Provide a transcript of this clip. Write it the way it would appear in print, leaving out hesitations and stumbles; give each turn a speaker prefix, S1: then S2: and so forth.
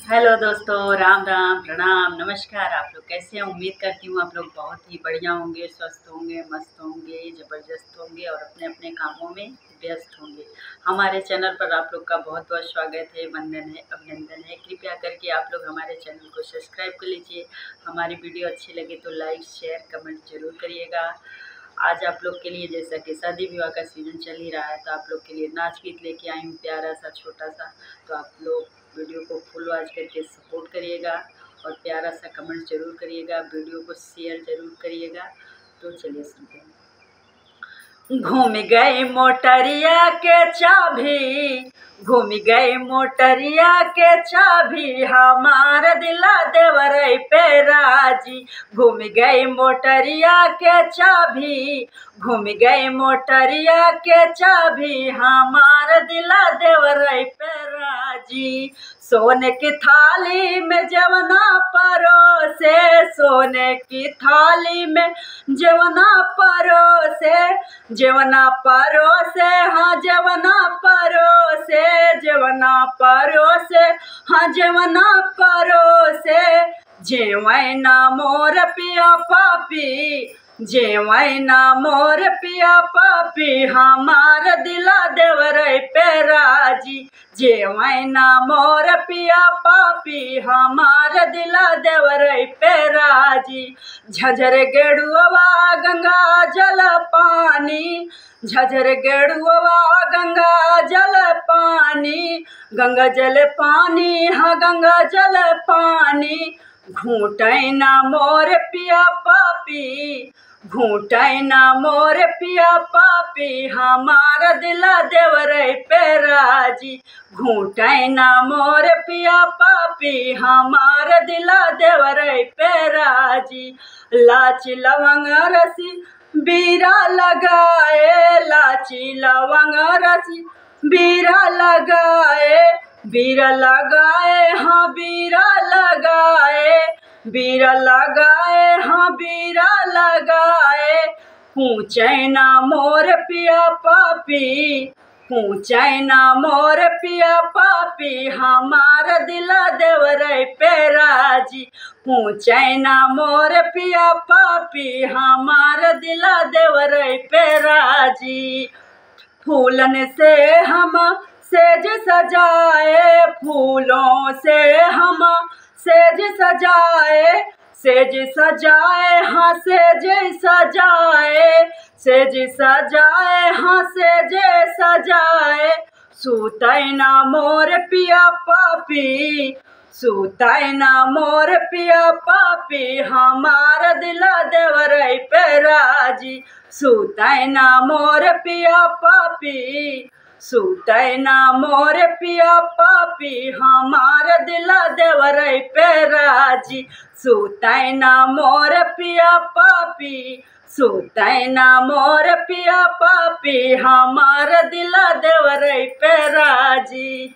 S1: Hello दोस्तों, राम राम, प्रणाम, नमस्कार। आप लोग कैसे हैं? उम्मीद करती हूँ आप लोग बहुत ही बढ़िया होंगे, स्वस्थ होंगे, मस्त होंगे, ज़बरदस्त होंगे और अपने अपने कामों में व्यस्त होंगे। हमारे चैनल पर आप लोग का बहुत बहुत स्वागत है, वंदन है, अभिनंदन है। कृपया करके आप लोग हमारे चैनल को सब्सक्राइब कर लीजिए। हमारी वीडियो अच्छी लगे तो लाइक, शेयर, कमेंट जरूर करिएगा। आज आप लोग के लिए, जैसा कि शादी विवाह का सीज़न चल ही रहा है, तो आप लोग के लिए नाच गीत लेके आई हूँ प्यारा सा, छोटा सा। तो आप लोग वीडियो को फुल वॉच करके सपोर्ट करिएगा और प्यारा सा कमेंट जरूर करिएगा, वीडियो को शेयर जरूर करिएगा। तो चलिए सुनते हैं। घूम गए मोटरिया के चाबी, घूम गए मोटरिया के चाबी, हमार दिला देवरई पे राजी। घूम गए मोटरिया के चाबी, घूम गए मोटरिया के चाबी, हमार दिला देवरई पे राजी। सोने की थाली में जवना परोसे, सोने की थाली में जवना परोसे, जवना परोसे, हाँ जवना परोसे, जवना परोसे, हाँ जवना परोसे। जेवैना मोर पिया पापी, जेवैना मोर पिया पापी, हमार दिला देवरई पे राजी। जेवैना मोर पिया पापी, हमार दिला देवरई पे राजी। झझर गेड़ुआ गंगा जल पानी, झझर गेड़ुआ गंगा जल पानी, गंगा जल पानी, हाँ गंगा जल पानी। घूटैना मोर पिया पापी, घूटैना मोर पिया पापी, हमार दिला देवरई पे राजी। घूटैना मोर पिया पापी, हमार दिला देवरई पे राजी। लाची लवंग रसी बीरा लगाए, लाची लवंग रसी बीरा लगाए, बीरा लगाए, हाँ बीरा लगाए, बीरा लगाए, हाँ बीरा लगाए। पूछैना मोर पिया पापी, पूछैना मोर पिया पापी, हमार दिला देवरई पे राजी। पूछैना मोर पिया पापी, हमार दिला देवरई पे राजी। फूलन से हम सेज सजाए, फूलों से हम सेज सजाए, सेज सजाए, हाँ सेज सजाए, सेज सजाए, हाँ सेज सजाए। सूतैना मोर पिया पापी, सूतैना मोर पिया पापी, हमार दिला देवरई पे राजी। सूतैना मोर पिया पापी, सूतैना मोर पिया पापी, हमार दिला देवरई पे राजी। सूतैना मोर पिया पापी, सूतैना मोर पिया पापी, हमार दिला देवरई पे राजी।